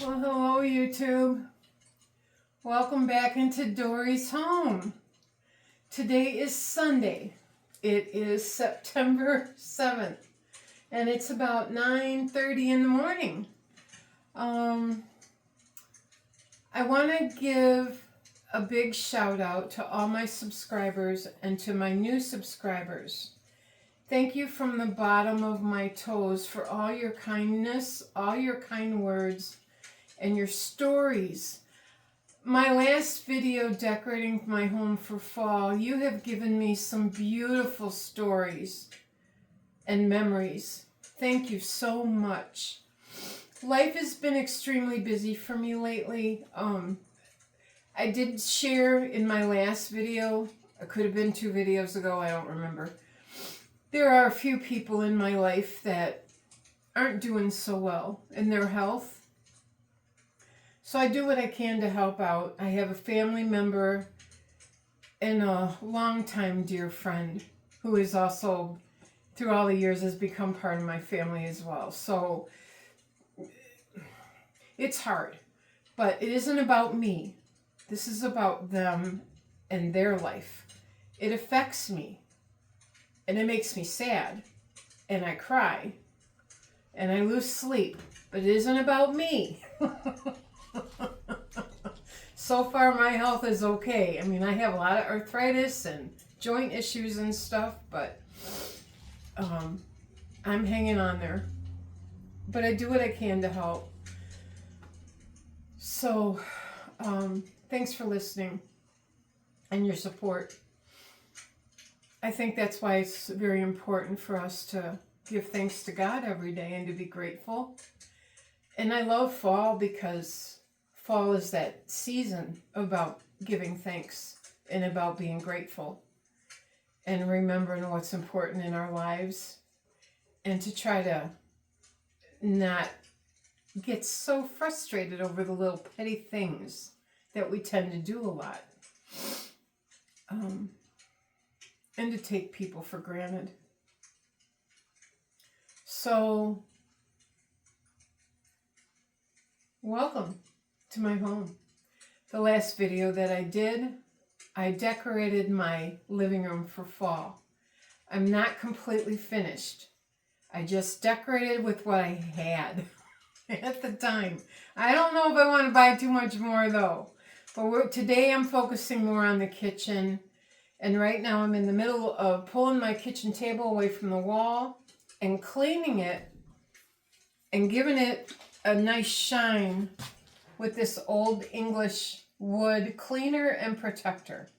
Well, hello YouTube. Welcome back into Dory's home. Today is Sunday. It is September 7th and it's about 9:30 in the morning. I want to give a big shout out to all my subscribers and to my new subscribers. Thank you from the bottom of my toes for all your kindness, all your kind words, and your stories. My last video decorating my home for fall, you have given me some beautiful stories and memories. Thank you so much. Life has been extremely busy for me lately. I did share in my last video, it could have been 2 videos ago, I don't remember. There are a few people in my life that aren't doing so well in their health. So I do what I can to help out. I have a family member and a longtime dear friend who is also, through all the years, has become part of my family as well. So it's hard, but it isn't about me. This is about them and their life. It affects me. And it makes me sad, and I cry, and I lose sleep, but it isn't about me. So far, my health is okay. I mean, I have a lot of arthritis and joint issues and stuff, but I'm hanging on there. But I do what I can to help. So, thanks for listening and your support. I think that's why it's very important for us to give thanks to God every day and to be grateful. And I love fall because fall is that season about giving thanks and about being grateful and remembering what's important in our lives and to try to not get so frustrated over the little petty things that we tend to do a lot. And to take people for granted. So, welcome to my home. The last video that I did, I decorated my living room for fall. I'm not completely finished. I just decorated with what I had at the time. I don't know if I want to buy too much more though. But today I'm focusing more on the kitchen. And right now I'm in the middle of pulling my kitchen table away from the wall and cleaning it and giving it a nice shine with this Old English wood cleaner and protector.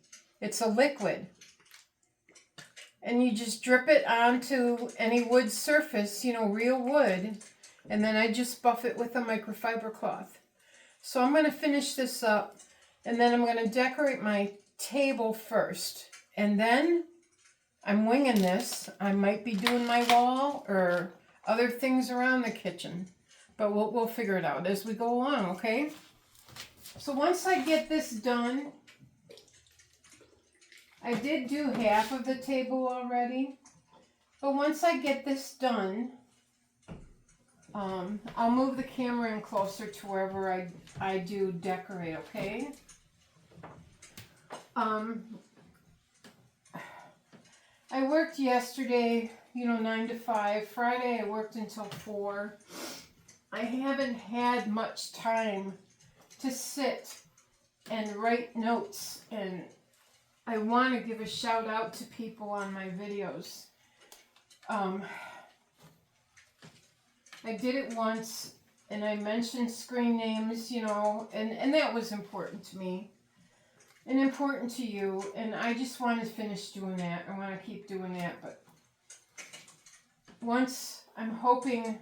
It's a liquid. And you just drip it onto any wood surface, you know, real wood. And then I just buff it with a microfiber cloth. So I'm going to finish this up and then I'm going to decorate my table first, and then I'm winging this. I might be doing my wall or other things around the kitchen, but we'll figure it out as we go along, okay? So once I get this done, I did do half of the table already, but once I get this done, I'll move the camera in closer to wherever I do decorate, okay? I worked yesterday, 9 to 5. Friday I worked until 4. I haven't had much time to sit and write notes, and I want to give a shout out to people on my videos. I did it once, and I mentioned screen names, and that was important to me. And important to you, and I just want to finish doing that. I want to keep doing that, but once I'm hoping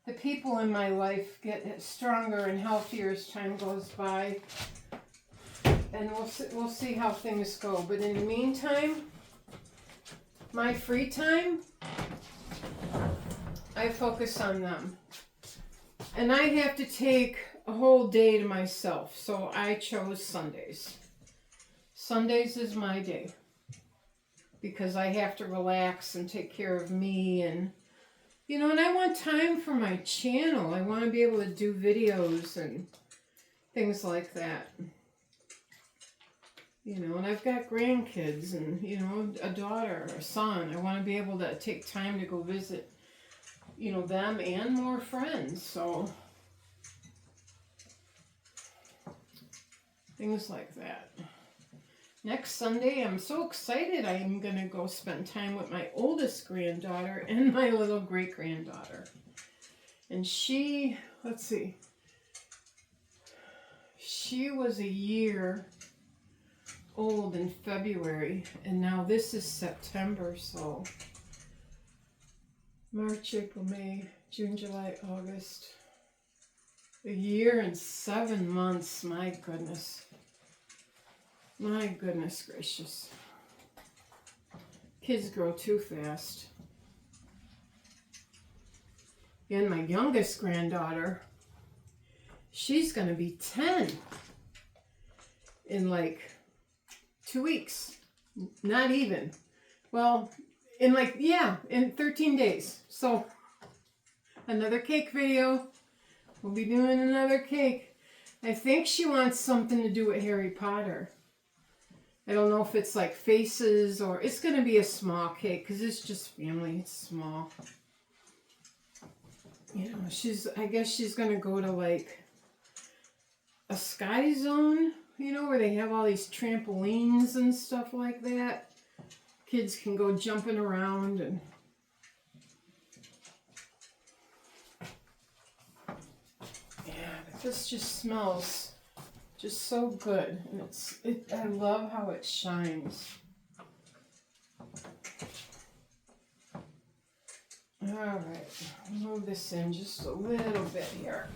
the people in my life get stronger and healthier as time goes by, and we'll see how things go. But in the meantime, my free time, I focus on them. And I have to take a whole day to myself, so I chose Sundays. Sundays is my day because I have to relax and take care of me and You know, and I want time for my channel. I want to be able to do videos and things like that. You know, and I've got grandkids and, you know, a daughter or a son. I want to be able to take time to go visit, you know, them and more friends. So, things like that. Next Sunday, I'm so excited. I'm going to go spend time with my oldest granddaughter and my little great-granddaughter. And she, let's see, she was a year old in February, and now this is September, so March, April, May, June, July, August. A year and 7 months, my goodness. My goodness gracious. Kids grow too fast. And my youngest granddaughter, she's going to be 10 in like 2 weeks. Not even. Well, in like, yeah, in 13 days. So, another cake video. We'll be doing another cake. I think she wants something to do with Harry Potter. I don't know if it's like faces or it's going to be a small cake because it's just family. It's small. You know, I guess she's going to go to like a Sky Zone, you know, where they have all these trampolines and stuff like that. Kids can go jumping around and yeah, this just smells just so good, and I love how it shines. All right, move this in just a little bit here.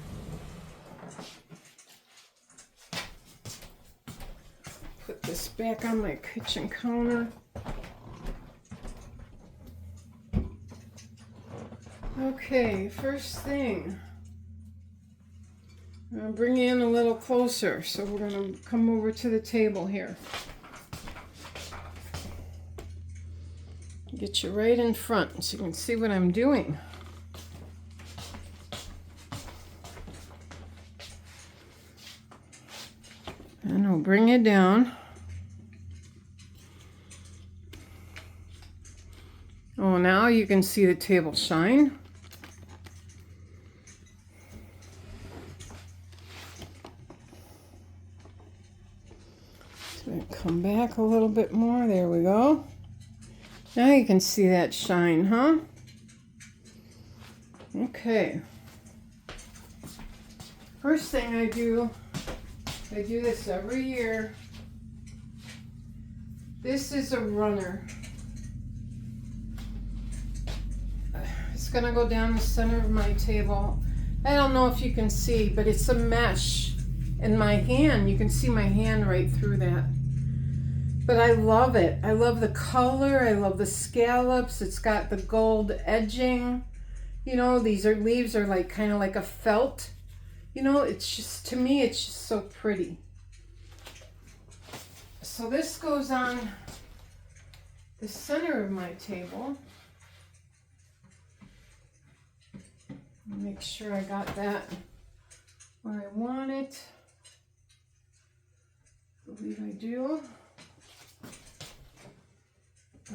Put this back on my kitchen counter. Okay, first thing. I'll bring you in a little closer, so we're going to come over to the table here. Get you right in front so you can see what I'm doing. And I'll bring it down. Oh, now you can see the table shine. Come back a little bit more. There we go. Now you can see that shine, huh? Okay. First thing I do this every year. This is a runner. It's gonna go down the center of my table. I don't know if you can see, but it's a mesh in my hand. You can see my hand right through that. But I love it. I love the color. I love the scallops. It's got the gold edging. You know, these leaves are like kind of like a felt. You know, it's just, to me, it's just so pretty. So this goes on the center of my table. Make sure I got that where I want it. I believe I do.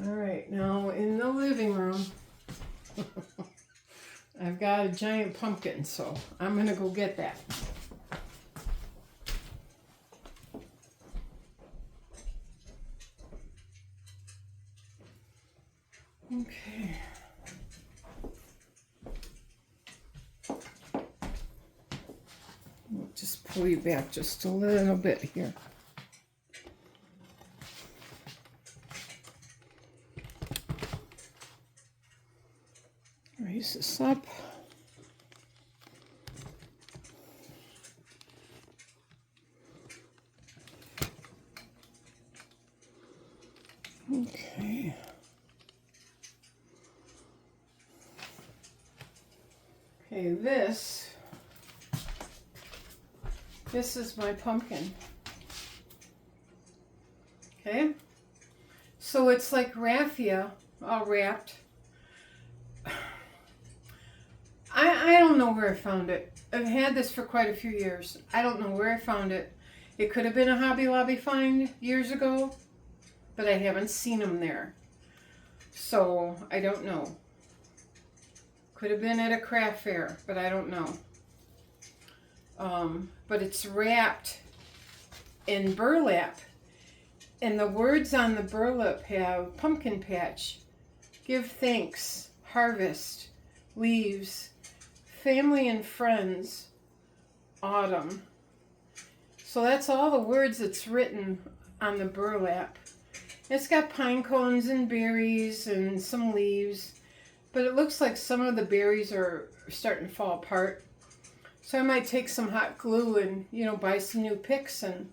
All right, now in the living room, I've got a giant pumpkin, so I'm gonna go get that. Okay. I'll just pull you back just a little bit here. Raise this up. Okay. Okay, this is my pumpkin. Okay? So it's like raffia, all wrapped. know where I found it. I've had this for quite a few years. I don't know where I found it. It could have been a Hobby Lobby find years ago, but I haven't seen them there. So I don't know. Could have been at a craft fair, but I don't know. But it's wrapped in burlap. And the words on the burlap have pumpkin patch, give thanks, harvest, leaves, family and friends, autumn. So that's all the words that's written on the burlap. It's got pine cones and berries and some leaves, but it looks like some of the berries are starting to fall apart. So I might take some hot glue and, you know, buy some new picks and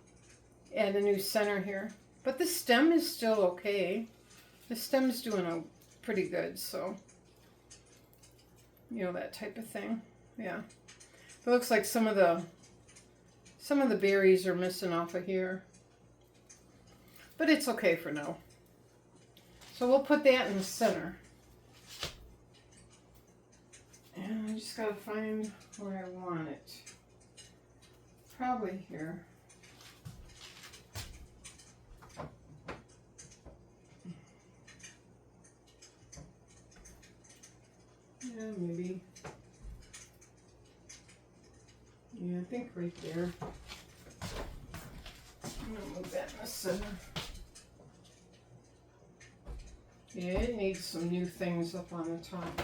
add a new center here. But the stem is still okay. The stem's doing pretty good, so, you know, that type of thing. Yeah. It looks like some of the berries are missing off of here. But it's okay for now. So we'll put that in the center. And I just gotta find where I want it. Probably here. Yeah, maybe. Yeah, I think right there. I'm gonna move that in the center. Yeah, it needs some new things up on the top.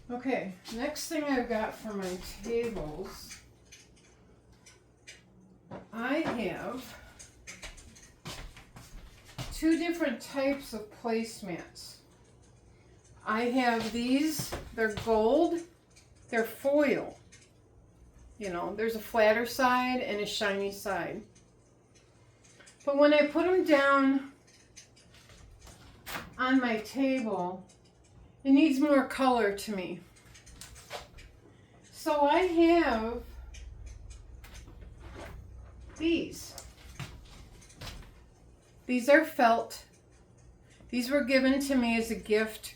Okay, next thing I've got for my tables, I have two different types of placemats. I have these, they're gold, they're foil. You know, there's a flatter side and a shiny side. But when I put them down on my table, it needs more color to me. So I have these. These are felt. These were given to me as a gift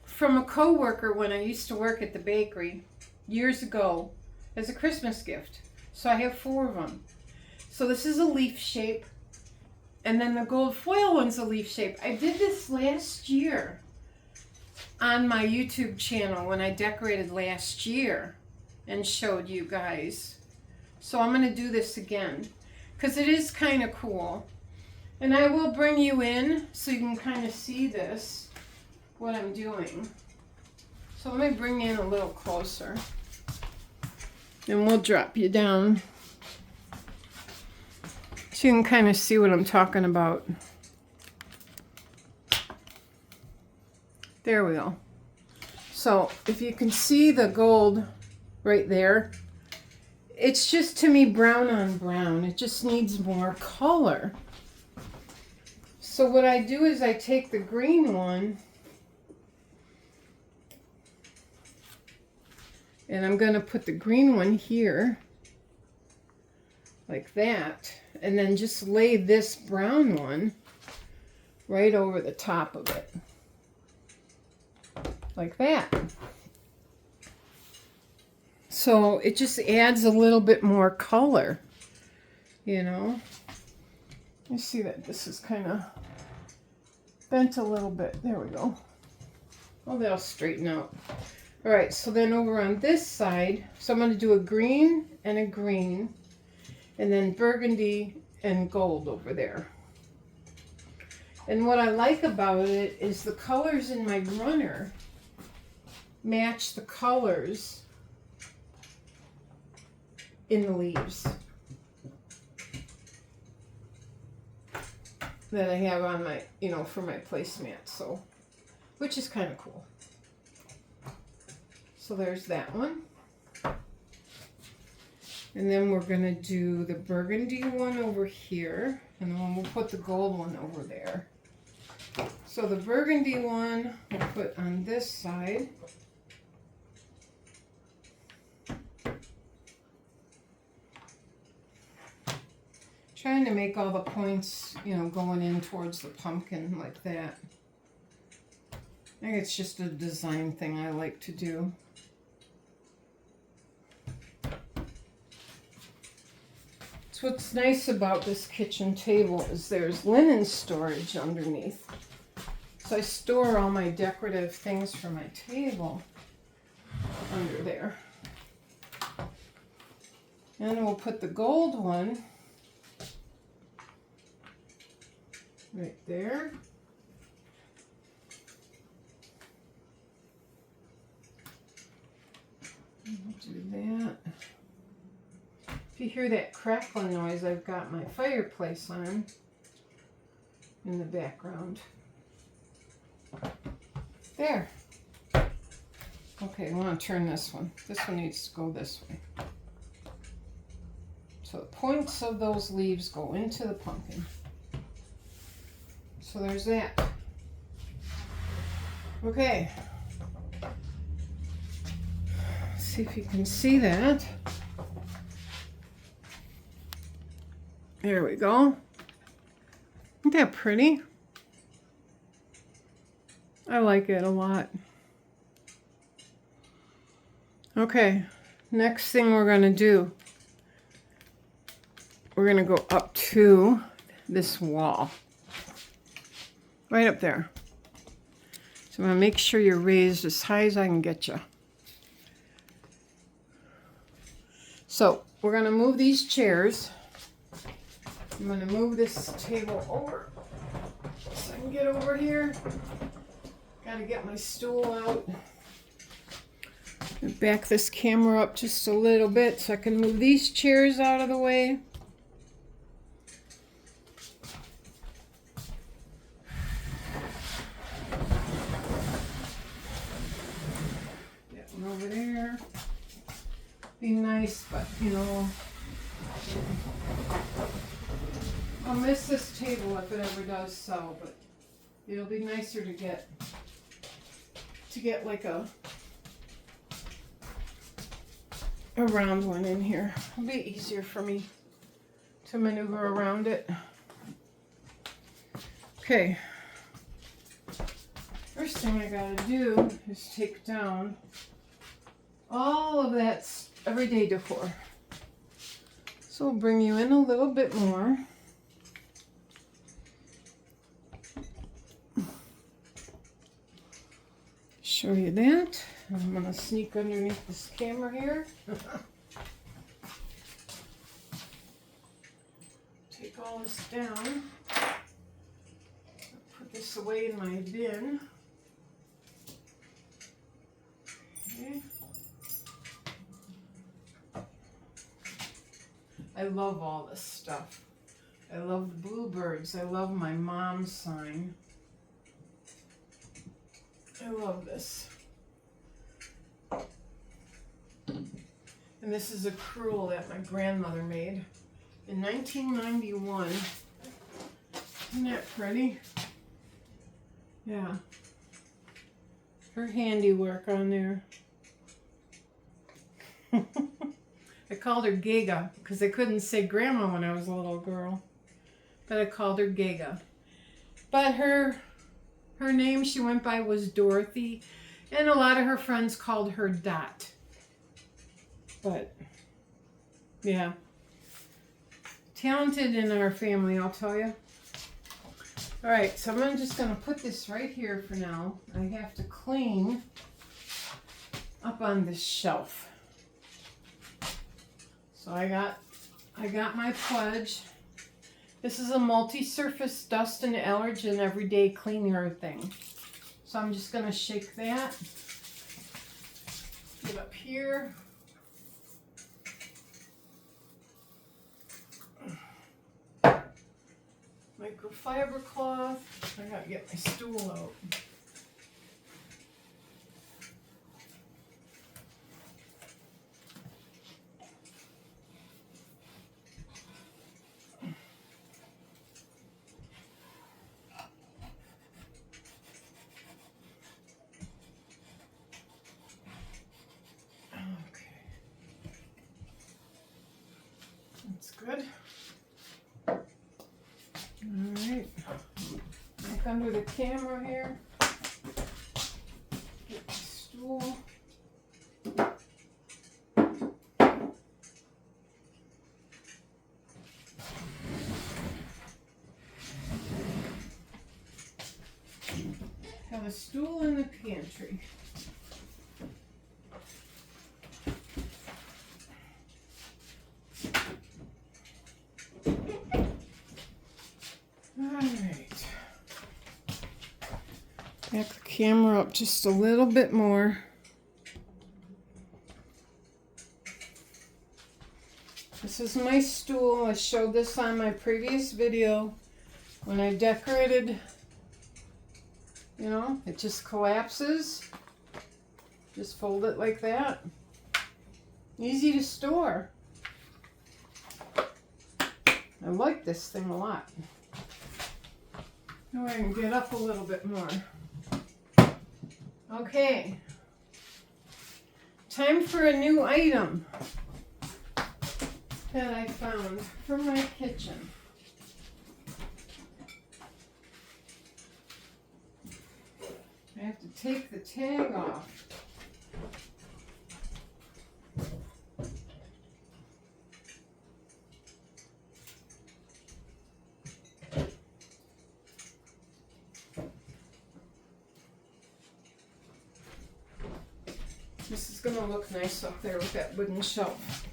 from a coworker when I used to work at the bakery years ago as a Christmas gift. So I have 4 of them. So this is a leaf shape. And then the gold foil one's a leaf shape. I did this last year on my YouTube channel when I decorated last year and showed you guys. So I'm going to do this again because it is kind of cool. And I will bring you in so you can kind of see this, what I'm doing. So let me bring you in a little closer. And we'll drop you down so you can kind of see what I'm talking about. There we go. So if you can see the gold right there, it's just to me brown on brown. It just needs more color. So what I do is I take the green one and I'm going to put the green one here like that, and then just lay this brown one right over the top of it like that. So it just adds a little bit more color, you know. You see that this is kind of bent a little bit. There we go. Oh, that'll straighten out. All right, so then over on this side, so I'm going to do a green, and then burgundy and gold over there. And what I like about it is the colors in my runner match the colors in the leaves that I have on my, you know, for my placemat, so, which is kind of cool. So there's that one. And then we're going to do the burgundy one over here, and then we'll put the gold one over there. So the burgundy one we'll put on this side. Trying to make all the points, you know, going in towards the pumpkin like that. I think it's just a design thing I like to do. So what's nice about this kitchen table is there's linen storage underneath. So I store all my decorative things for my table under there. And we'll put the gold one right there. We'll do that. If you hear that crackling noise, I've got my fireplace on in the background. There. Okay, I want to turn this one. This one needs to go this way. So the points of those leaves go into the pumpkin. So there's that. Okay. See if you can see that. There we go. Isn't that pretty? I like it a lot. Okay, next thing we're going to do, we're going to go up to this wall. Right up there. So I'm going to make sure you're raised as high as I can get you. So we're going to move these chairs. I'm going to move this table over so I can get over here. Got to get my stool out. Back this camera up just a little bit so I can move these chairs out of the way. Get one over there. Be nice, but you know, I'll miss this table if it ever does so, but it'll be nicer to get like a round one in here. It'll be easier for me to maneuver around it. Okay. First thing I gotta do is take down all of that everyday decor. So we'll bring you in a little bit more. Show you that. I'm going to sneak underneath this camera here. Take all this down. Put this away in my bin. Okay. I love all this stuff. I love the bluebirds. I love my mom's sign. I love this. And this is a crewel that my grandmother made in 1991. Isn't that pretty? Yeah. Her handiwork on there. I called her Gaga because I couldn't say grandma when I was a little girl. But I called her Gaga. But her name she went by was Dorothy, and a lot of her friends called her Dot. But, yeah. Talented in our family, I'll tell you. Alright, so I'm just going to put this right here for now. I have to clean up on this shelf. So I got my Pledge. This is a multi-surface dust and allergen everyday cleaner thing. So I'm just going to shake that. Get up here. Microfiber cloth. I gotta get my stool out. That's good. Alright. Back under the camera here. Get the stool. the stool in the pantry. Alright. Back the camera up just a little bit more. This is my stool. I showed this on my previous video. When I decorated, you know, it just collapses. Just fold it like that. Easy to store. I like this thing a lot. Now I can get up a little bit more. Okay. Time for a new item that I found from my kitchen. I have to take the tag off. This is going to look nice up there with that wooden shelf.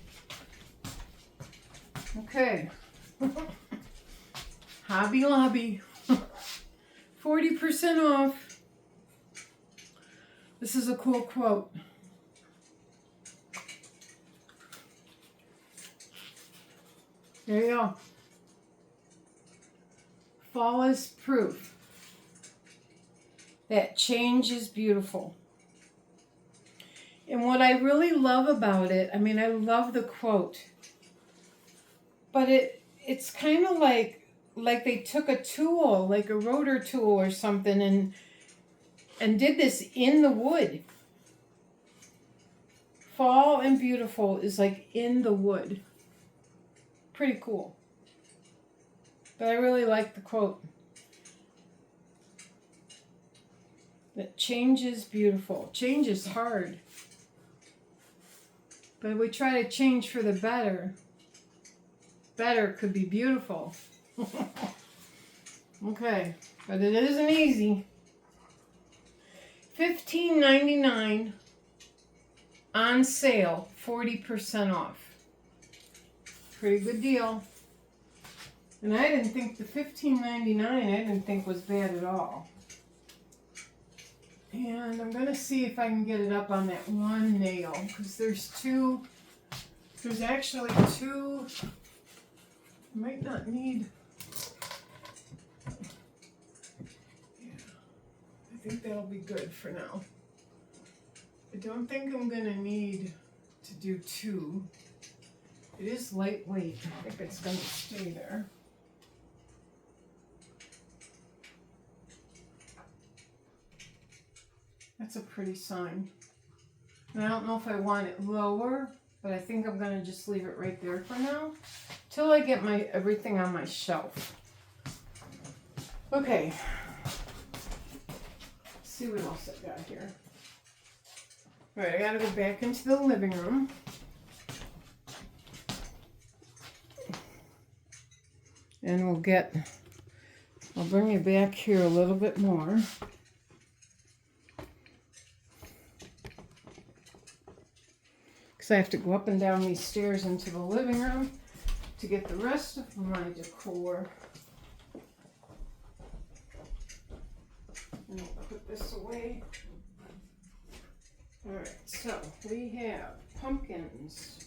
Okay. Hobby Lobby. 40% off. This is a cool quote. There you go. Fall is proof that change is beautiful. And what I really love about it, I mean, I love the quote, but it's kind of like they took a tool, like a rotor tool or something, and did this in the wood. Fall and beautiful is like in the wood. Pretty cool. But I really like the quote. That change is beautiful. Change is hard. But we try to change for the better. Better could be beautiful. Okay, but it isn't easy. $15.99 on sale, 40% off. Pretty good deal. And I didn't think the $15.99 I didn't think was bad at all. And I'm going to see if I can get it up on that one nail, because there's actually two. Might not need. Yeah, I think that'll be good for now. I don't think I'm going to need to do two. It is lightweight. I think it's going to stay there. That's a pretty sign. And I don't know if I want it lower, but I think I'm going to just leave it right there for now till I get my everything on my shelf. Okay. Let's see what else I got here. All right, I got to go back into the living room. And I'll bring you back here a little bit more. Because I have to go up and down these stairs into the living room to get the rest of my decor. And I'll put this away. Alright, so we have pumpkins.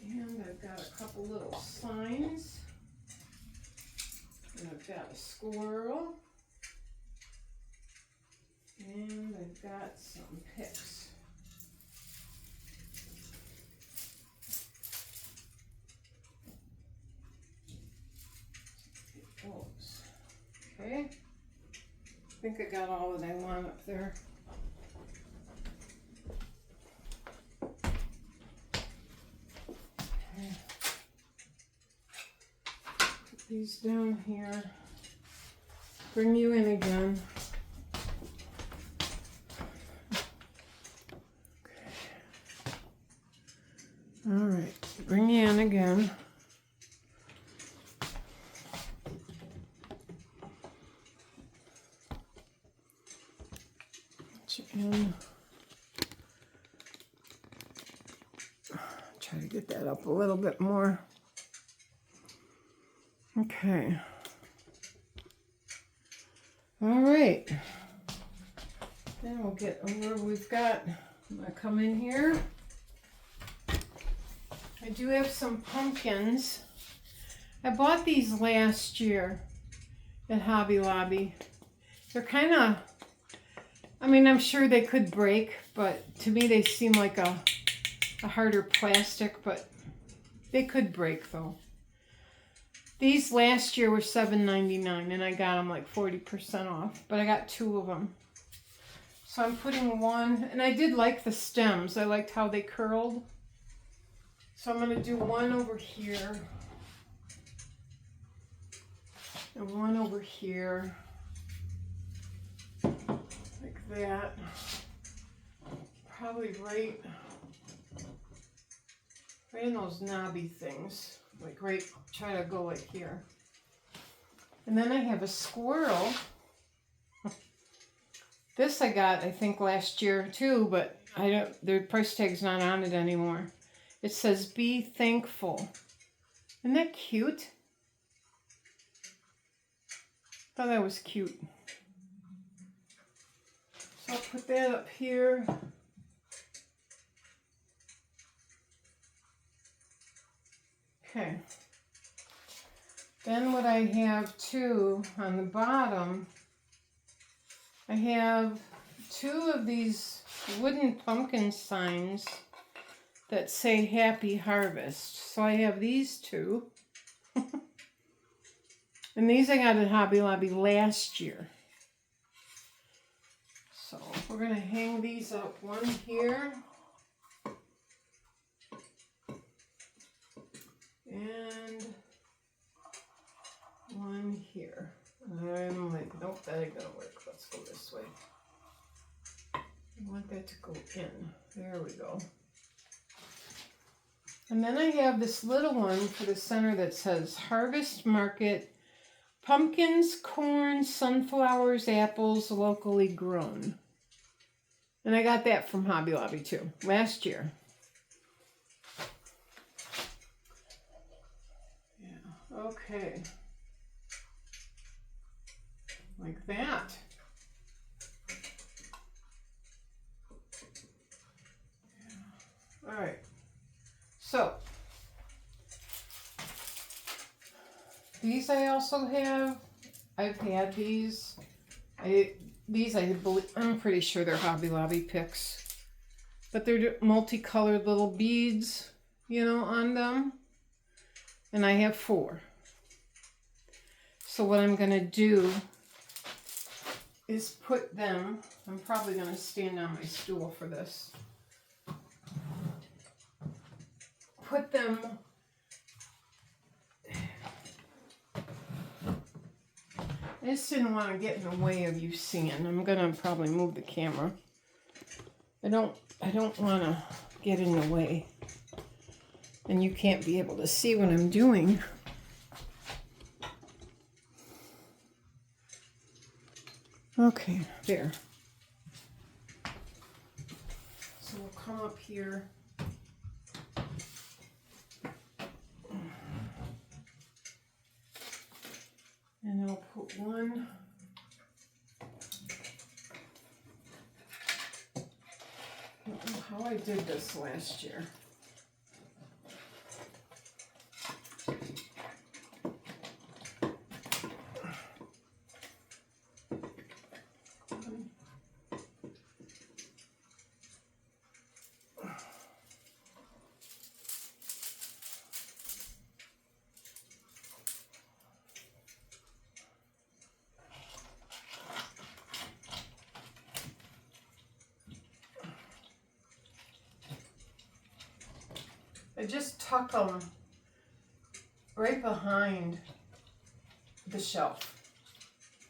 And I've got a couple little signs. And I've got a squirrel. And I've got some picks. Okay, I think I got all that I want up there. Okay. Put these down here. Bring you in again. Okay. All right, bring you in again. And try to get that up a little bit more. Okay. All right. Then we'll get over. We've got, I'm going to come in here. I do have some pumpkins. I bought these last year at Hobby Lobby. They're kind of, I mean, I'm sure they could break, but to me they seem like a harder plastic, but they could break though. These last year were $7.99 and I got them like 40% off, but I got 2 of them. So I'm putting one, and I did like the stems. I liked how they curled. So I'm going to do one over here. And one over here. Like that. Probably right in those knobby things. Like right, try to go like here. And then I have a squirrel. This I got, I think, last year too, but I don't, the price tag's not on it anymore. It says, "Be thankful." Isn't that cute? I thought that was cute. So I'll put that up here. Okay. Then what I have too on the bottom, I have 2 of these wooden pumpkin signs that say Happy Harvest. So I have these 2. And these I got at Hobby Lobby last year. So we're going to hang these up, one here. And one here. I'm like, nope, that ain't gonna work. Let's go this way. I want that to go in. There we go. And then I have this little one for the center that says Harvest Market, pumpkins, corn, sunflowers, apples, locally grown. And I got that from Hobby Lobby too, last year. Yeah, okay. Like that. Yeah. All right. So these I also have. I've had these. I believe, I'm pretty sure they're Hobby Lobby picks, but they're multicolored little beads, you know, on them. And I have 4. So what I'm gonna do is put them, I'm probably going to stand on my stool for this. Put them I just didn't want to get in the way of you seeing. I'm going to probably move the camera. I don't want to get in the way. And you can't be able to see what I'm doing. Okay, there. So we'll come up here. And I'll put one. I don't know how I did this last year. I just tuck them right behind the shelf.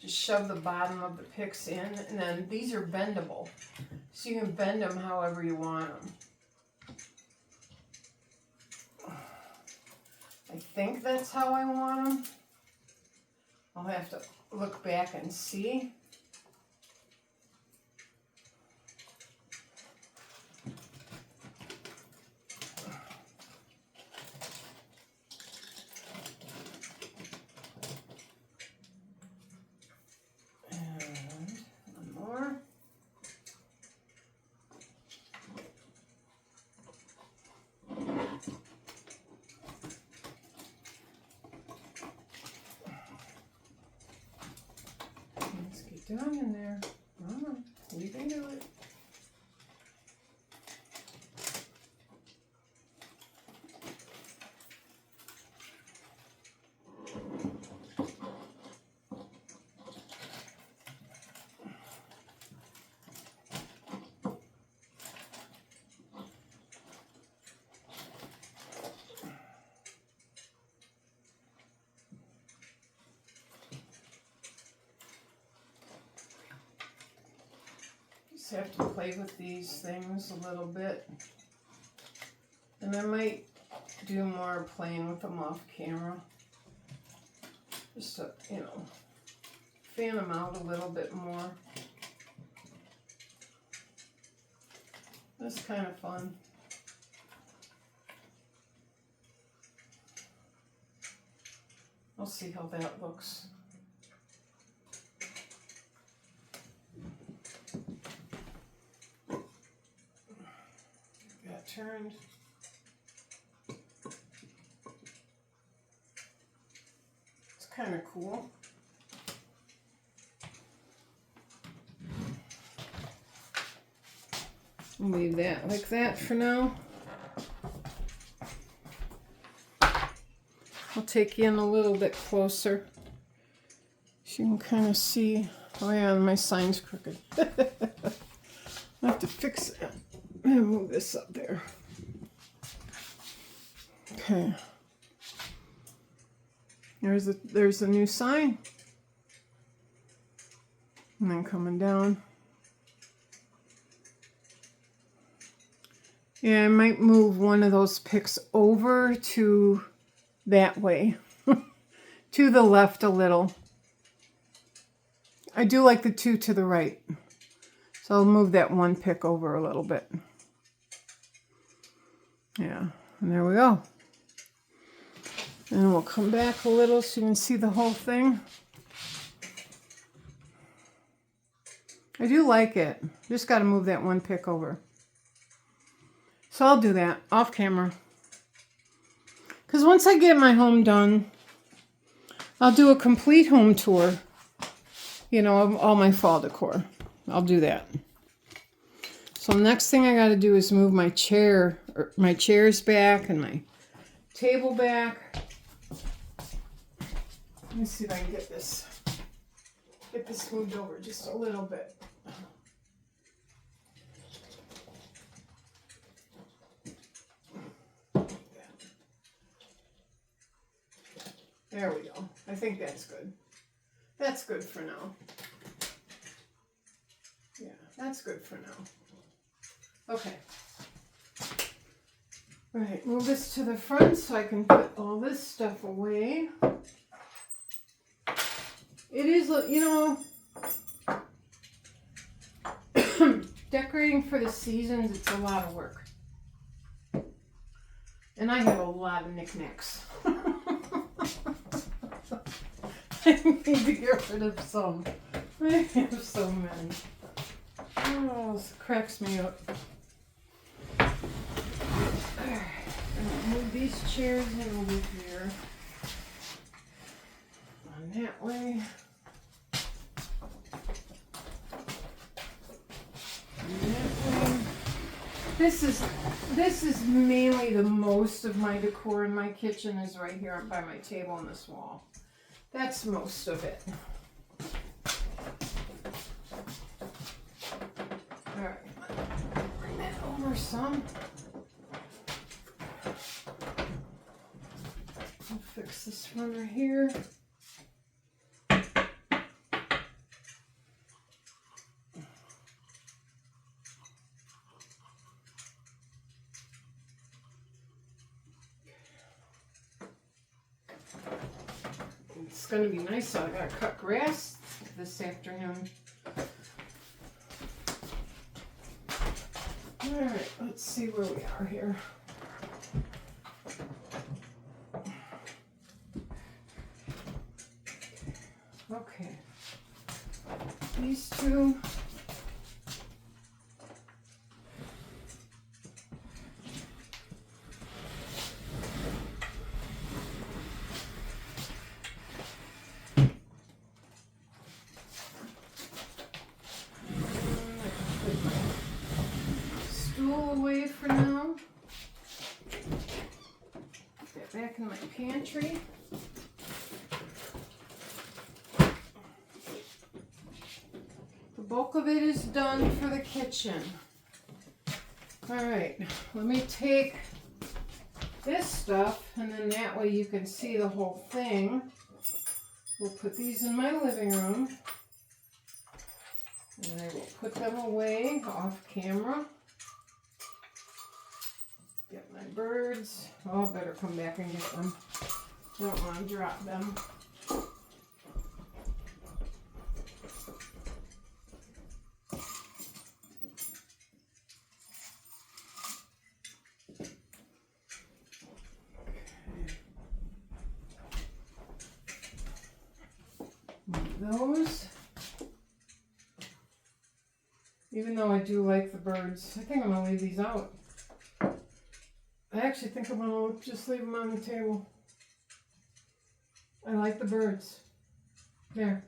Just shove the bottom of the picks in, and then these are bendable. So you can bend them however you want them. I think that's how I want them. I'll have to look back and see. Get down in there. Come on, you can do it. Just have to play with these things a little bit. And I might do more playing with them off camera. Just to, you know, fan them out a little bit more. That's kind of fun. I'll see how that looks. Got turned. It's kind of cool. Leave that like that for now. I'll take you in a little bit closer so you can kind of see. Oh yeah, my sign's crooked. I have to fix it and move this up there. Okay. There's a new sign. And then coming down. Yeah, I might move one of those picks over to that way. To the left a little. I do like the two to the right. So I'll move that one pick over a little bit. Yeah, and there we go. And we'll come back a little so you can see the whole thing. I do like it. Just got to move that one pick over. So I'll do that off camera. Because once I get my home done, I'll do a complete home tour, you know, of all my fall decor. I'll do that. So next thing I got to do is move my chairs back and my table back. Let me see if I can get this moved over just a little bit. There we go. I think that's good. That's good for now. Yeah, that's good for now. Okay. All right, move this to the front so I can put all this stuff away. It is, you know, decorating for the seasons, it's a lot of work. And I have a lot of knickknacks. I need to get rid of some. I have so many. Oh, this cracks me up. Alright, move these chairs in over here. On that way. And that way. This is mainly the most of my decor in my kitchen is right here by my table on this wall. That's most of it. All right, bring that over some. I'll fix this one right here. It's going to be nice, so I got to cut grass this afternoon. Alright, let's see where we are here. Okay. These two. put my stool away for now. Put that back in my pantry. The bulk of it is done for the kitchen. All right, let me take this stuff, and then that way you can see the whole thing. We'll put these in my living room, and I will put them away off camera. Get my birds. Oh, I better come back and get them. I don't want to drop them. Those, even though I do like the birds, I think I'm going to leave these out. I actually think I'm going to just leave them on the table. I like the birds. There.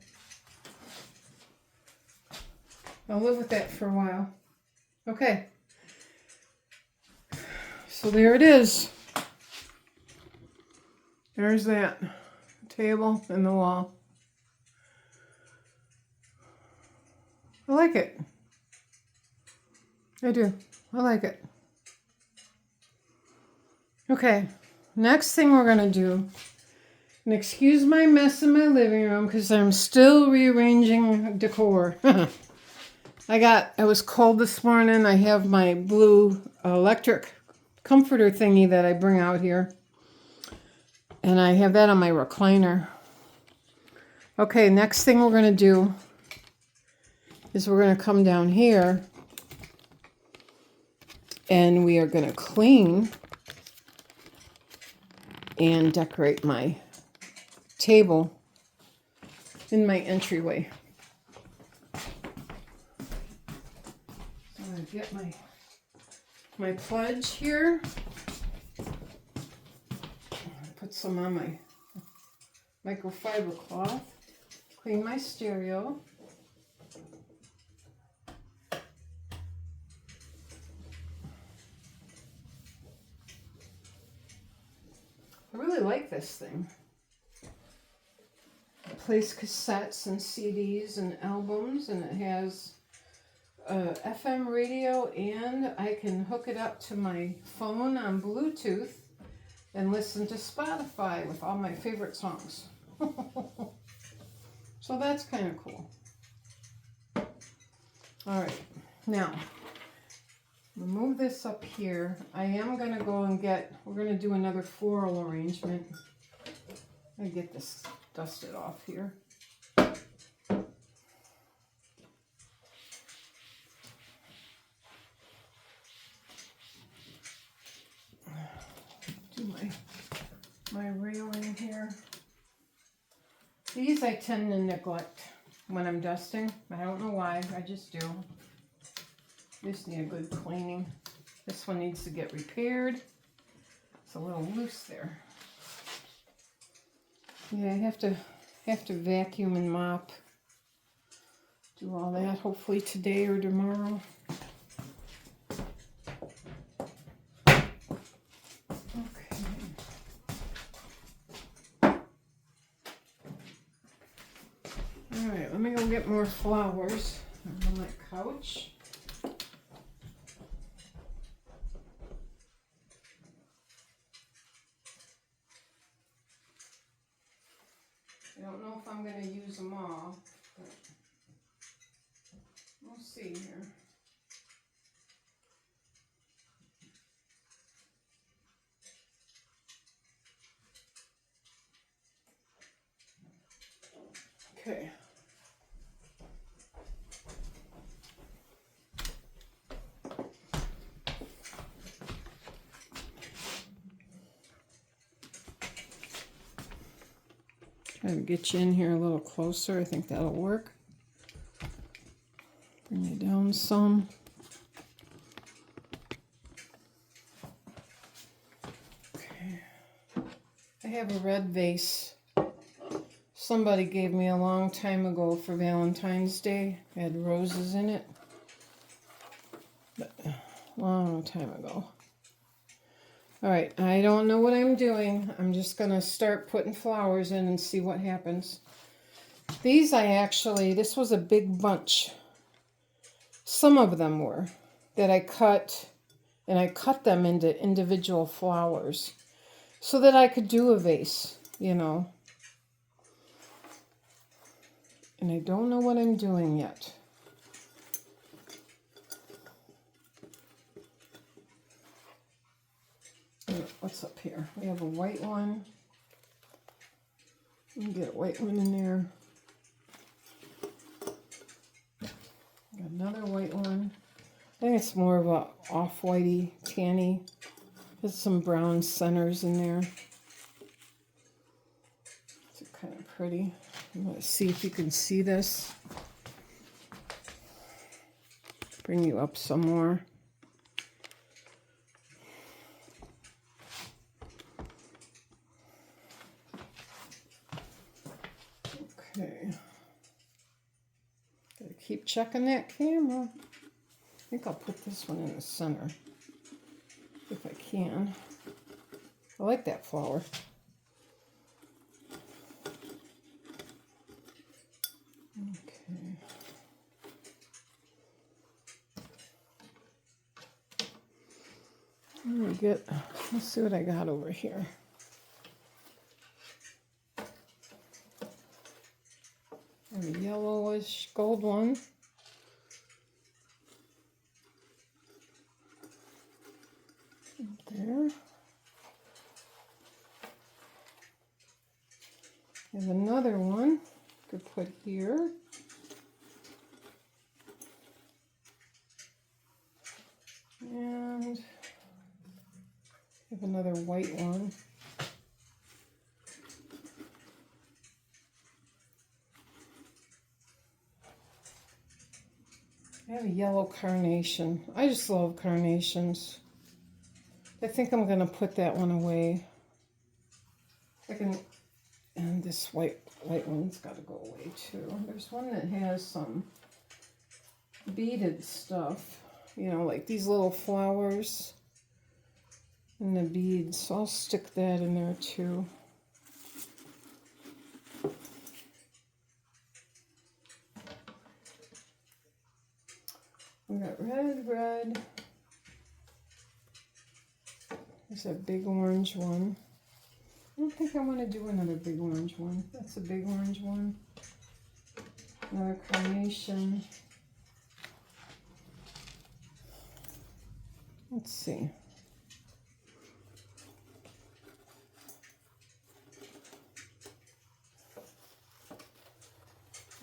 I'll live with that for a while. Okay. So there it is. There's that table and the wall. I like it. I do. I like it. Okay, next thing we're going to do, and excuse my mess in my living room because I'm still rearranging decor. I was cold this morning. I have my blue electric comforter thingy that I bring out here. And I have that on my recliner. Okay, next thing we're going to do is we're going to come down here and we are going to clean and decorate my table in my entryway. So I'm going to get my pledge here. Put some on my microfiber cloth. Clean my stereo. I really like this thing. It plays cassettes and CDs and albums, and it has a FM radio, and I can hook it up to my phone on Bluetooth and listen to Spotify with all my favorite songs. So that's kind of cool. All right, now move this up here. I am going to go and we're going to do another floral arrangement. Let me get this dusted off here. Do my railing here. These I tend to neglect when I'm dusting. I don't know why, I just do. Just need a good cleaning. This one needs to get repaired. It's a little loose there. Yeah, I have to vacuum and mop. Do all that hopefully today or tomorrow. Okay. All right, let me go get more flowers on that couch. I don't know if I'm going to use them all, but we'll see here. Okay. Try to get you in here a little closer. I think that'll work. Bring you down some. Okay. I have a red vase. Somebody gave me a long time ago for Valentine's Day. It had roses in it. long time ago. All right, I don't know what I'm doing. I'm just going to start putting flowers in and see what happens. These this was a big bunch. Some of them were that I cut, and I cut them into individual flowers so that I could do a vase, you know. And I don't know what I'm doing yet. What's up here? We have a white one. You can get a white one in there. Another white one. I think it's more of a off-whitey, tanny. There's some brown centers in there. It's kind of pretty. I'm going to see if you can see this. Bring you up some more. Okay. Gotta keep checking that camera. I think I'll put this one in the center if I can. I like that flower. Okay. Let's see what I got over here. A yellowish gold one. There. There's another one could put here. And have another white one. I have a yellow carnation. I just love carnations. I think I'm going to put that one away. And this white one's got to go away too. There's one that has some beaded stuff, you know, like these little flowers and the beads. So I'll stick that in there too. We got red. There's a big orange one. I don't think I want to do another big orange one. That's a big orange one. Another carnation. Let's see.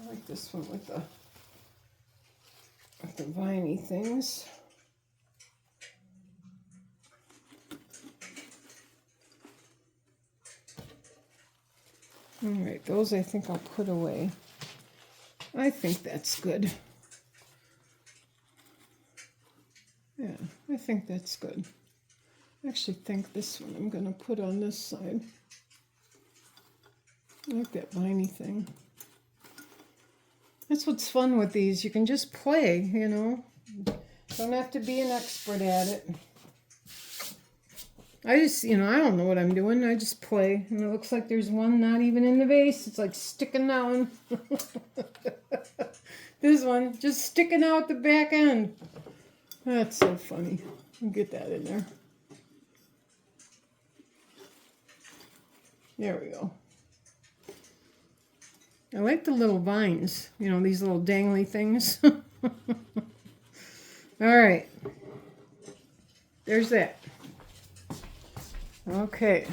I like this one with the viney things. All right, those I think I'll put away. I think that's good. Yeah, I think that's good. I actually think this one I'm going to put on this side. I like that viney thing. That's what's fun with these. You can just play, you know. Don't have to be an expert at it. I just, you know, I don't know what I'm doing. I just play. And it looks like there's one not even in the vase. It's like sticking down. This one, just sticking out the back end. That's so funny. I'll get that in there. There we go. I like the little vines, you know, these little dangly things. All right. There's that. Okay.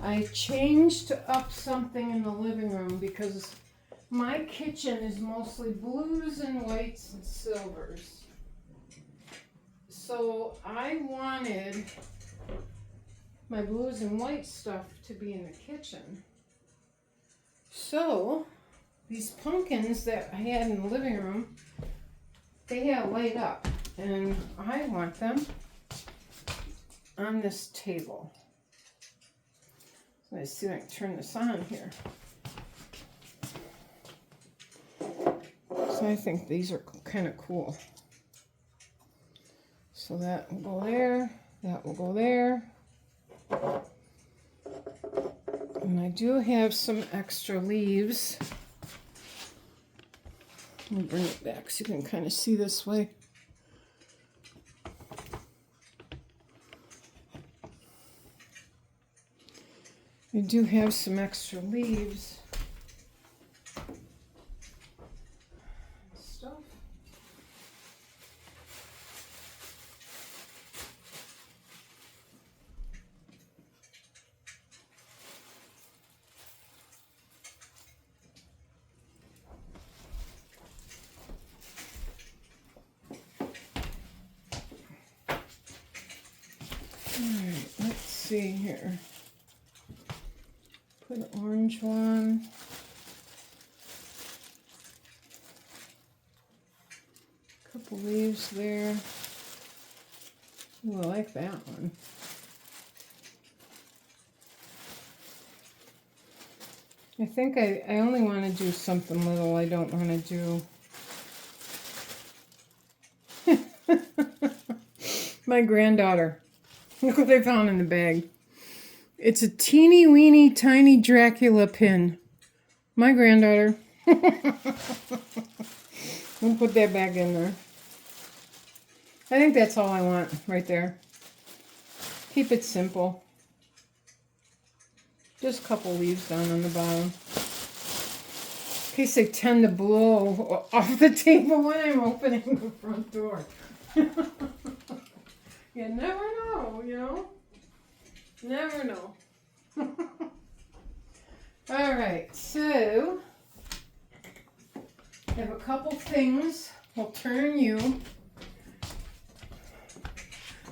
I changed up something in the living room because my kitchen is mostly blues and whites and silvers. So I wanted my blues and white stuff to be in the kitchen. So these pumpkins that I had in the living room, they have light up, and I want them on this table. So let's see if I can turn this on here. So I think these are kind of cool. So that will go there, that will go there. And I do have some extra leaves. Let me bring it back so you can kind of see this way. I do have some extra leaves. Stuff. Alright, let's see here. Put an orange one. Couple leaves there. Ooh, I like that one. I think I only want to do something little. I don't want to do... My granddaughter. Look what I found in the bag. It's a teeny weeny tiny Dracula pin. My granddaughter. We'll put that back in there. I think that's all I want right there. Keep it simple. Just a couple leaves down on the bottom. In case they tend to blow off the table when I'm opening the front door. You never know, you know? Never know. Alright, so I have a couple things. I'll turn you.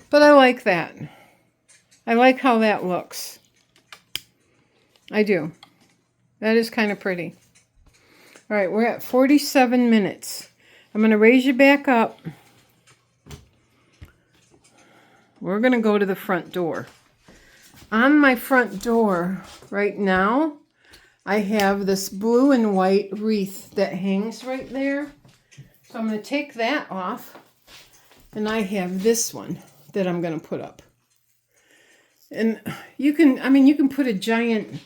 But I like that. I like how that looks. I do. That is kind of pretty. Alright, we're at 47 minutes. I'm going to raise you back up. We're going to go to the front door. On my front door right now, I have this blue and white wreath that hangs right there. So I'm going to take that off. And I have this one that I'm going to put up. And you can put a giant,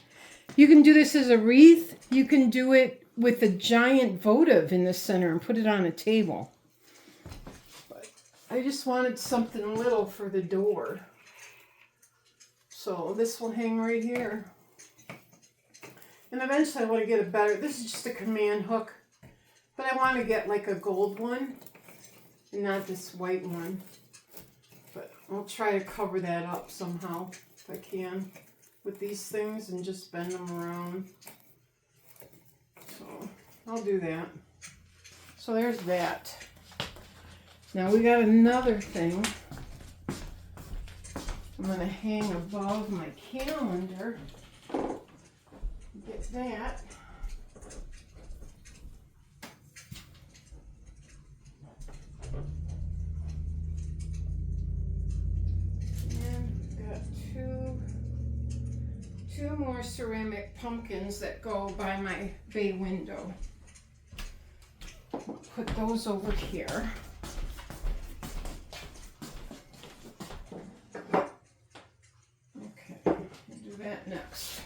you can do this as a wreath. You can do it with a giant votive in the center and put it on a table. I just wanted something little for the door. So this will hang right here. And eventually I want to get a better, this is just a command hook. But I want to get like a gold one and not this white one. But I'll try to cover that up somehow if I can with these things and just bend them around. So I'll do that. So there's that. Now we got another thing I'm going to hang above my calendar. Get that. And got two more ceramic pumpkins that go by my bay window. I'll put those over here. That next.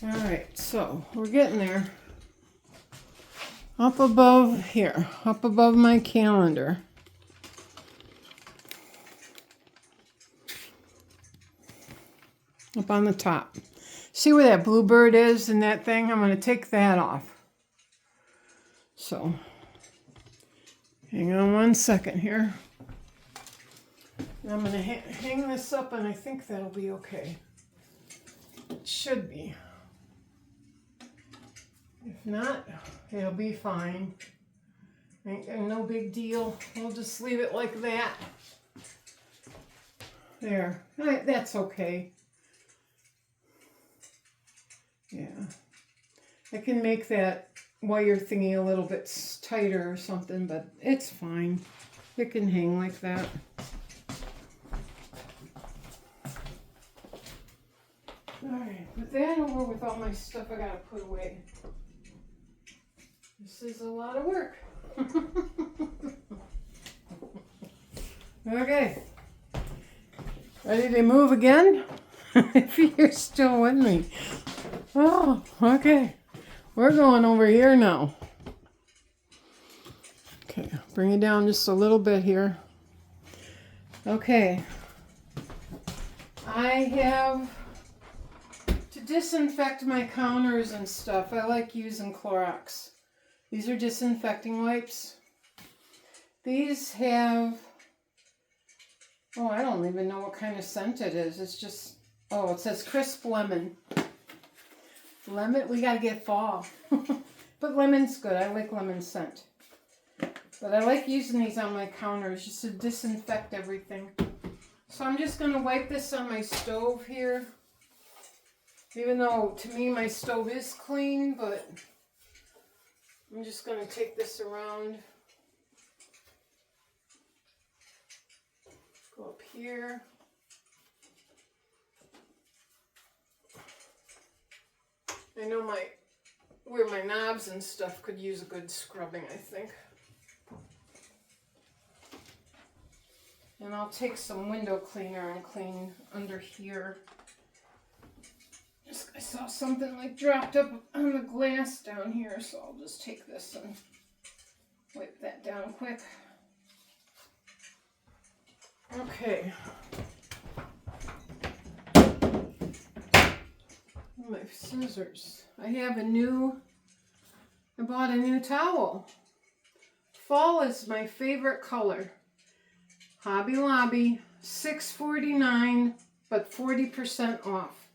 All right, so we're getting there. Up above here, up above my calendar. Up on the top. See where that bluebird is in that thing? I'm going to take that off. So, hang on one second here. I'm going to hang this up and I think that'll be okay. It should be. If not, it'll be fine. Ain't no big deal. We'll just leave it like that. There. That's okay. Yeah. I can make that wire thingy a little bit tighter or something, but it's fine. It can hang like that. Alright, put that over with all my stuff I gotta put away. This is a lot of work. Okay. Ready to move again? If you're still with me. Oh, okay. We're going over here now. Okay, bring it down just a little bit here. Okay. I have to disinfect my counters and stuff. I like using Clorox. These are disinfecting wipes. These have, oh, I don't even know what kind of scent it is. It's just, oh, it says crisp lemon. Lemon, we gotta get fall. But lemon's good. I like lemon scent. But I like using these on my counters just to disinfect everything. So I'm just gonna wipe this on my stove here. Even though to me my stove is clean, but I'm just gonna take this around. Go up here. I know where my knobs and stuff could use a good scrubbing, I think. And I'll take some window cleaner and clean under here. I saw something like dropped up on the glass down here, so I'll just take this and wipe that down quick. Okay. My scissors. I bought a new towel. Fall is my favorite color. Hobby Lobby, $6.49, but 40% off.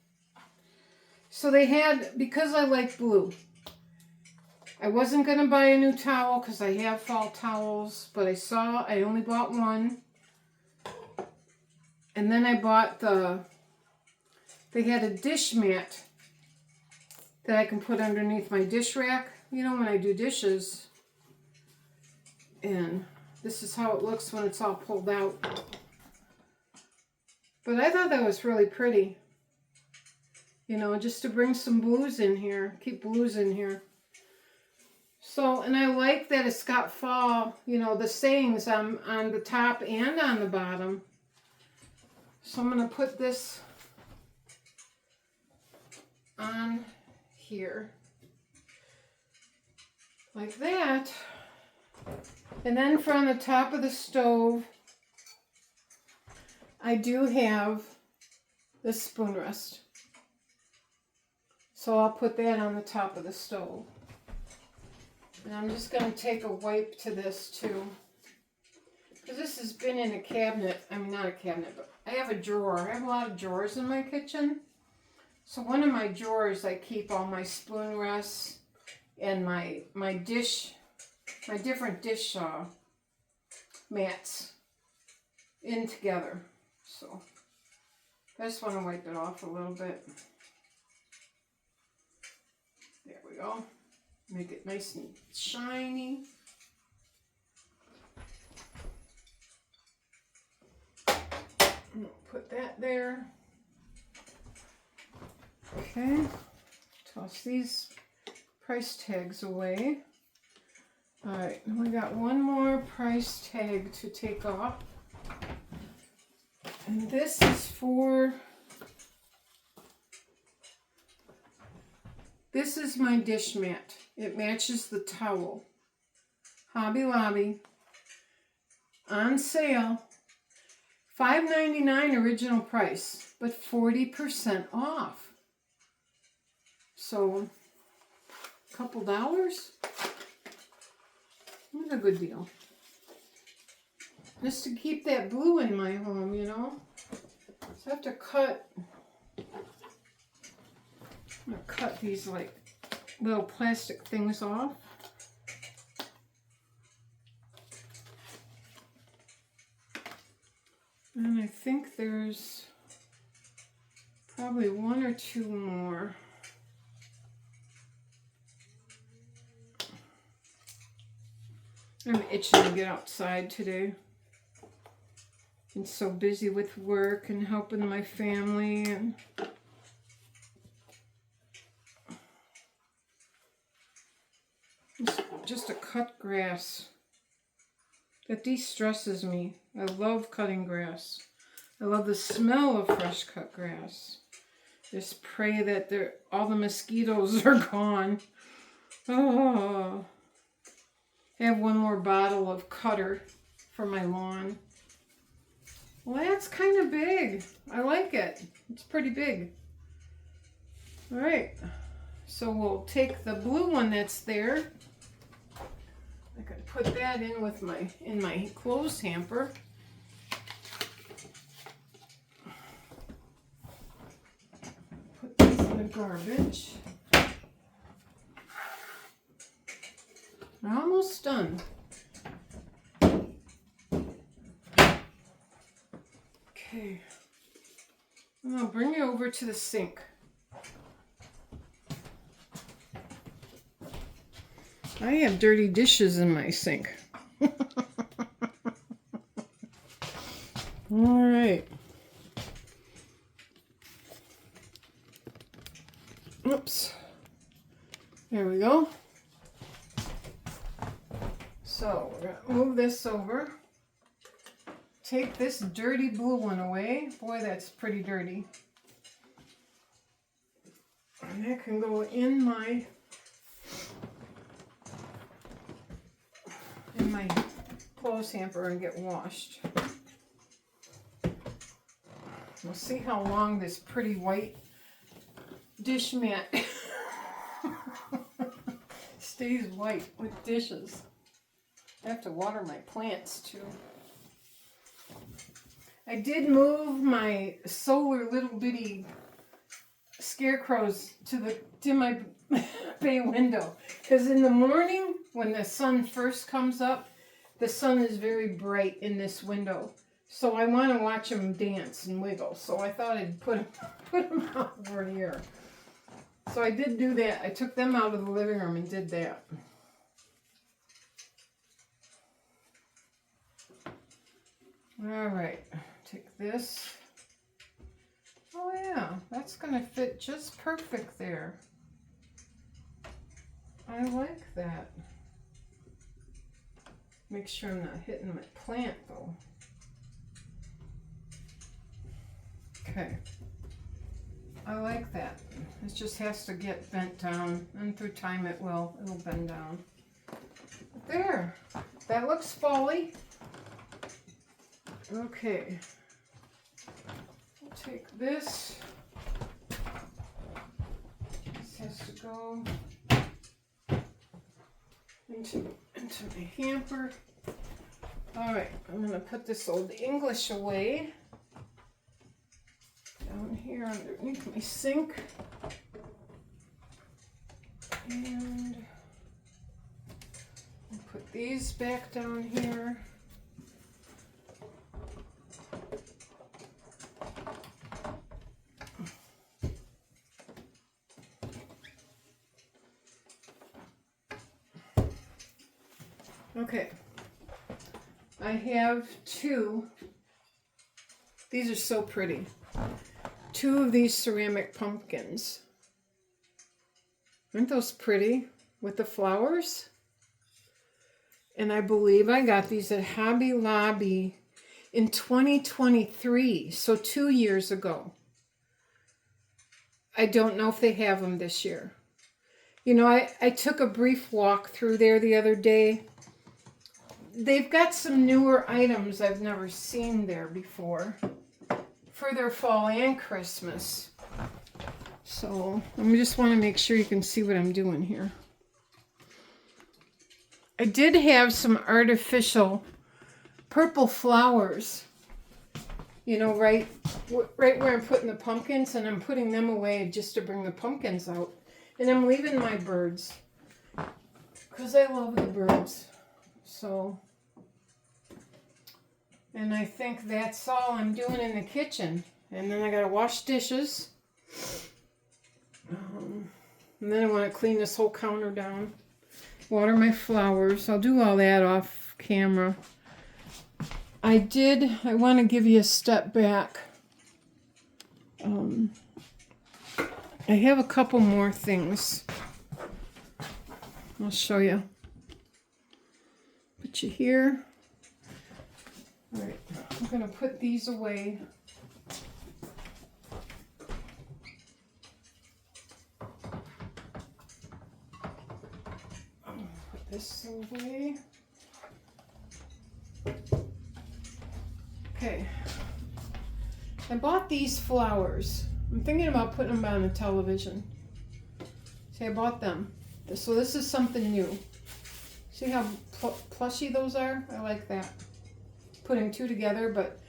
So they had, because I like blue, I wasn't going to buy a new towel because I have fall towels, but I only bought one. And then I bought they had a dish mat that I can put underneath my dish rack, you know, when I do dishes. And this is how it looks when it's all pulled out. But I thought that was really pretty. You know, just to bring some blues in here, keep blues in here. So, and I like that it's got fall, you know, the sayings on the top and on the bottom. So I'm going to put this on here. Like that. And then from the top of the stove, I do have this spoon rest. So I'll put that on the top of the stove. And I'm just going to take a wipe to this too. Because this has been in a cabinet. I mean, not a cabinet, but I have a drawer. I have a lot of drawers in my kitchen. So one of my drawers, I keep all my spoon rests and my different dish mats in together. So I just want to wipe it off a little bit. There we go. Make it nice and shiny. Put that there. Okay. Toss these price tags away. Alright, we got one more price tag to take off. And this is this is my dish mat. It matches the towel. Hobby Lobby. On sale. $5.99 original price, but 40% off. So, a couple dollars? That's a good deal. Just to keep that blue in my home, you know. So I have to cut. I'm going to cut these like little plastic things off. And I think there's probably one or two more. I'm itching to get outside today. Been so busy with work and helping my family and just to cut grass. That de-stresses me. I love cutting grass. I love the smell of fresh cut grass. Just pray that all the mosquitoes are gone. Oh, I have one more bottle of cutter for my lawn. Well, that's kind of big. I like it. It's pretty big. All right. So we'll take the blue one that's there. I could put that in with my clothes hamper. Put this in the garbage. We're almost done. Okay. Now bring it over to the sink. I have dirty dishes in my sink. All right. Oops. There we go. So we're going to move this over. Take this dirty blue one away. Boy, that's pretty dirty. And that can go in my clothes hamper and get washed. We'll see how long this pretty white dish mat stays white with dishes. I have to water my plants too. I did move my solar little bitty scarecrows to my bay window, because in the morning when the sun first comes up, the sun is very bright in this window, so I want to watch them dance and wiggle. So I thought I'd put them out over here. So I did do that. I took them out of the living room and did that. All right, take this. Oh yeah, that's gonna fit just perfect there. I like that. Make sure I'm not hitting my plant though. Okay, I like that. It just has to get bent down, and through time it'll bend down. There, that looks folly. Okay, I'll take this. This has to go into my hamper. All right, I'm going to put this old English away down here underneath my sink. And I'll put these back down here. Okay, I have two. These are so pretty. Two of these ceramic pumpkins. Aren't those pretty with the flowers? And I believe I got these at Hobby Lobby in 2023, so 2 years ago. I don't know if they have them this year. You know, I took a brief walk through there the other day. They've got some newer items I've never seen there before for their fall and Christmas. So I just want to make sure you can see what I'm doing here. I did have some artificial purple flowers, you know, right where I'm putting the pumpkins, and I'm putting them away just to bring the pumpkins out. And I'm leaving my birds because I love the birds. So, and I think that's all I'm doing in the kitchen. And then I gotta wash dishes. And then I want to clean this whole counter down. Water my flowers. I'll do all that off camera. I want to give you a step back. I have a couple more things. I'll show you. Put you here. All right, I'm going to put these away. Put this away. Okay. I bought these flowers. I'm thinking about putting them on the television. See, I bought them. So this is something new. See how plushy those are? I like that. Putting two together, but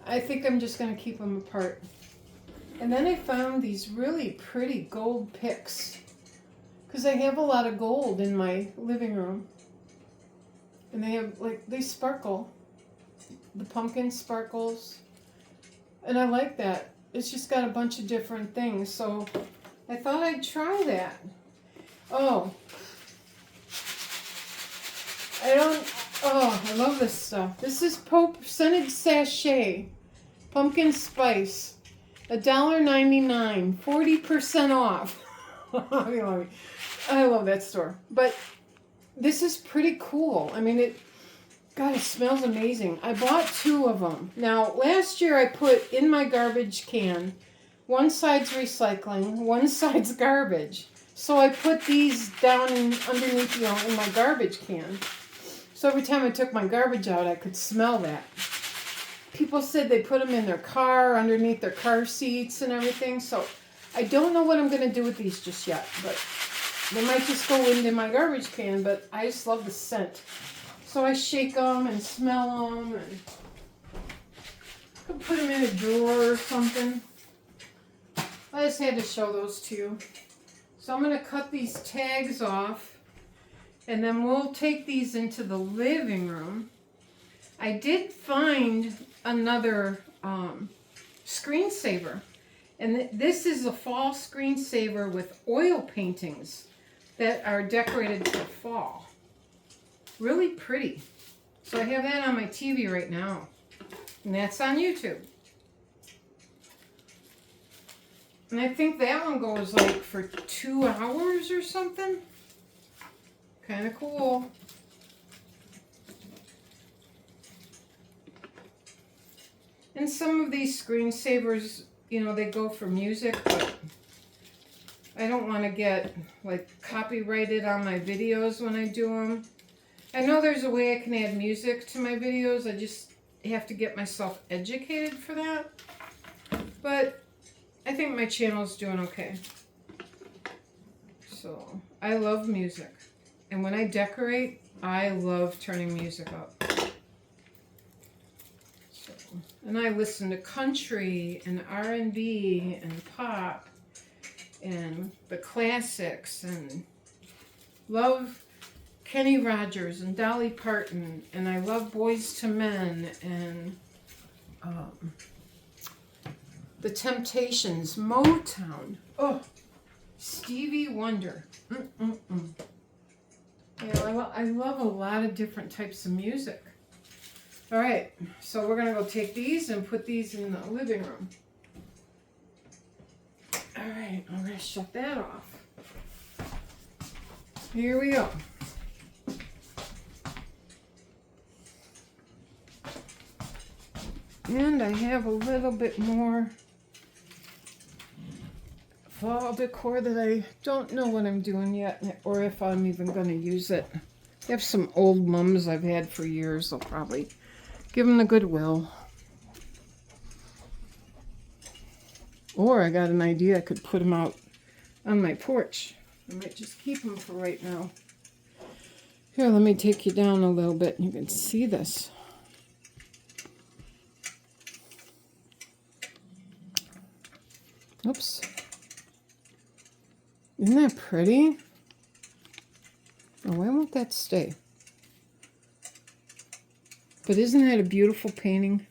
I think I'm just going to keep them apart. And then I found these really pretty gold picks. Because I have a lot of gold in my living room. And they have, like, they sparkle. The pumpkin sparkles. And I like that. It's just got a bunch of different things. So I thought I'd try that. Oh. I love this stuff. This is Pope Scented Sachet. Pumpkin Spice. $1.99. 40% off. I love that store. But this is pretty cool. I mean, God, it smells amazing. I bought 2 of them. Now, last year I put in my garbage can, one side's recycling, one side's garbage. So I put these down underneath, in my garbage can. So every time I took my garbage out, I could smell that. People said they put them in their car, underneath their car seats and everything. So I don't know what I'm going to do with these just yet. But they might just go into my garbage can. But I just love the scent. So I shake them and smell them. And I could put them in a drawer or something. I just had to show those to you. So I'm going to cut these tags off. And then we'll take these into the living room. I did find another screensaver. And this is a fall screensaver with oil paintings that are decorated for fall. Really pretty. So I have that on my TV right now. And that's on YouTube. And I think that one goes like for 2 hours or something. Kind of cool. And some of these screensavers, they go for music, but I don't want to get like copyrighted on my videos when I do them. I know there's a way I can add music to my videos. I just have to get myself educated for that. But I think my channel's doing okay. So I love music. And when I decorate, I love turning music up. So, and I listen to country and R&B and pop and the classics and love Kenny Rogers and Dolly Parton, and I love Boys to Men and The Temptations, Motown, Stevie Wonder. Yeah, I love a lot of different types of music. All right, so we're going to go take these and put these in the living room. All right, I'm going to shut that off. Here we go. And I have a little bit more fall decor that I don't know what I'm doing yet, or if I'm even going to use it. I have some old mums I've had for years. I'll probably give them the Goodwill. Or I got an idea I could put them out on my porch. I might just keep them for right now. Here, let me take you down a little bit and you can see this. Oops. Isn't that pretty? Oh, why won't that stay? But isn't that a beautiful painting?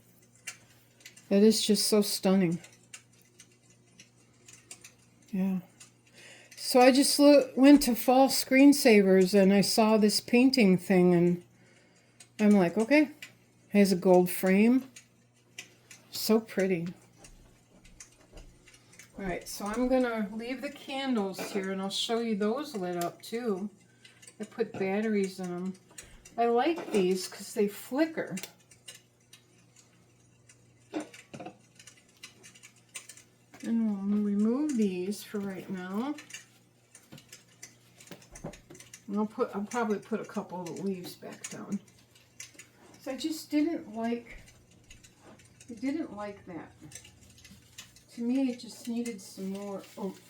That is just so stunning. Yeah. So I just went to fall screensavers and I saw this painting thing and I'm like, okay. It has a gold frame. So pretty. All right, so I'm going to leave the candles here, and I'll show you those lit up, too. I put batteries in them. I like these because they flicker. And we'll remove these for right now. And I'll probably put a couple of the leaves back down. So I just didn't like that. To me, it just needed some more oomph.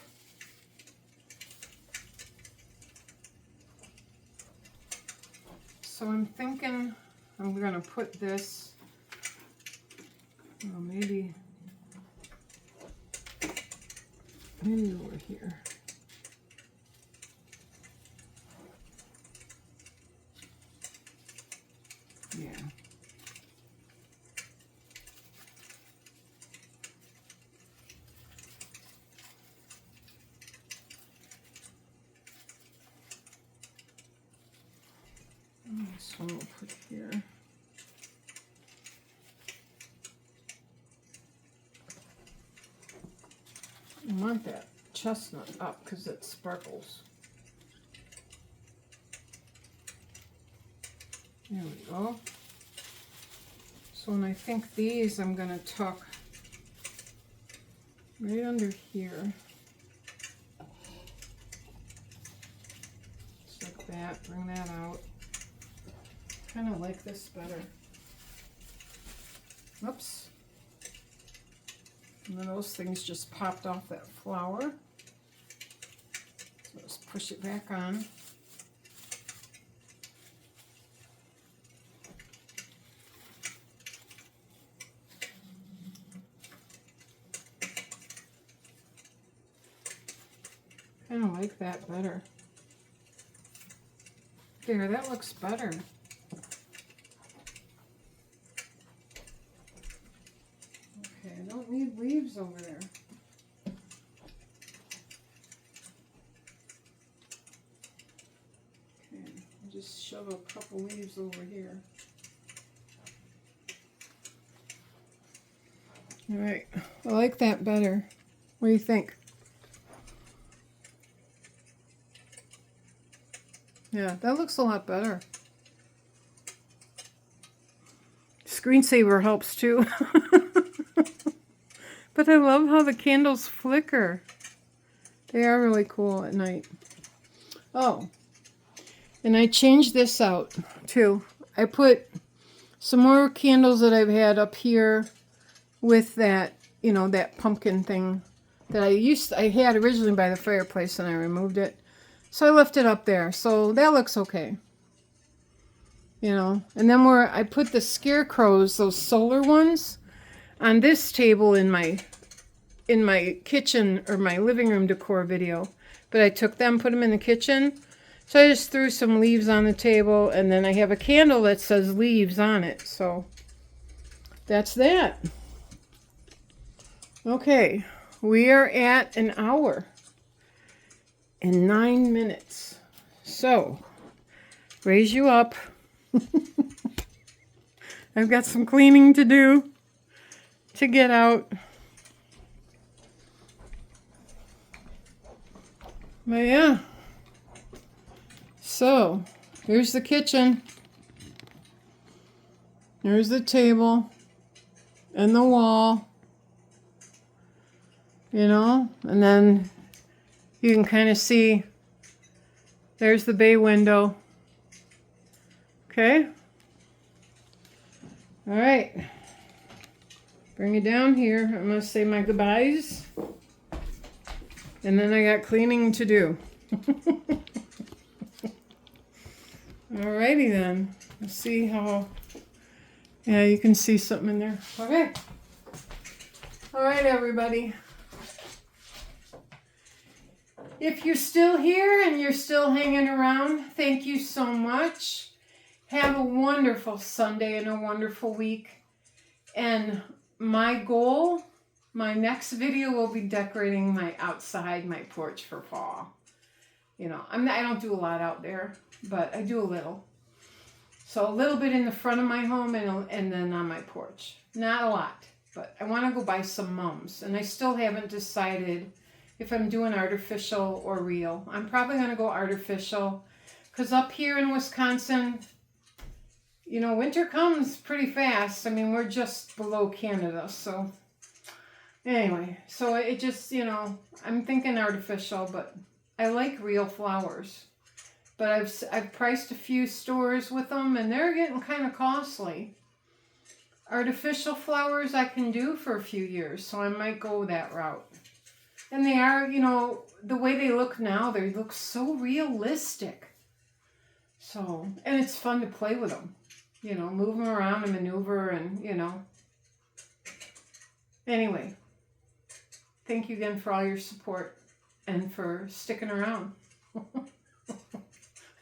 So I'm thinking I'm going to put this, well, maybe over here. Yeah. This one we'll put here. I want that chestnut up because it sparkles. There we go. So, and I think these I'm going to tuck right under here. Just like that. Bring that out. Kind of like this better. Oops. And then those things just popped off that flower. So let's push it back on. Kind of like that better. There, that looks better. Okay, I don't need leaves over there. Okay, I'll just shove a couple leaves over here. All right, I like that better. What do you think? Yeah, that looks a lot better. Screensaver helps too. But I love how the candles flicker. They are really cool at night. Oh, and I changed this out too. I put some more candles that I've had up here with that, you know, that pumpkin thing that I had originally by the fireplace and I removed it. So I left it up there. So that looks okay. You know, and then where I put the scarecrows, those solar ones, on this table in my kitchen or my living room decor video. But I took them, put them in the kitchen. So I just threw some leaves on the table, and then I have a candle that says leaves on it. So that's that. Okay, we are at an hour and 9 minutes. So raise you up. I've got some cleaning to do to get out. But yeah. So here's the kitchen. There's the table and the wall. You know, and then you can kind of see there's the bay window. Okay. All right. Bring it down here. I'm going to say my goodbyes. And then I got cleaning to do. Alrighty then. Let's see how... Yeah, you can see something in there. Okay. Alright, everybody. If you're still here and you're still hanging around, thank you so much. Have a wonderful Sunday and a wonderful week. And my goal, my next video will be decorating my outside, my porch for fall. You know, I don't do a lot out there, but I do a little. So a little bit in the front of my home and then on my porch. Not a lot, but I want to go buy some mums. And I still haven't decided if I'm doing artificial or real. I'm probably going to go artificial because up here in Wisconsin, you know, winter comes pretty fast. I mean, we're just below Canada, so Anyway, so it just, you know, I'm thinking artificial, but I like real flowers. But I've priced a few stores with them, and they're getting kind of costly. Artificial flowers I can do for a few years, so I might go that route. And they are, you know, the way they look now, they look so realistic. So, and it's fun to play with them. You know, move them around and maneuver and, you know. Anyway, thank you again for all your support and for sticking around.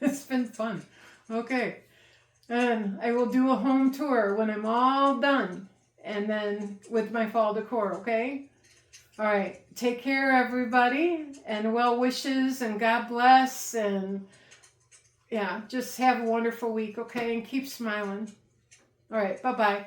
It's been fun. Okay. And I will do a home tour when I'm all done. And then with my fall decor, okay? All right. Take care, everybody. And well wishes and God bless. And yeah, just have a wonderful week, okay? And keep smiling. All right. Bye-bye.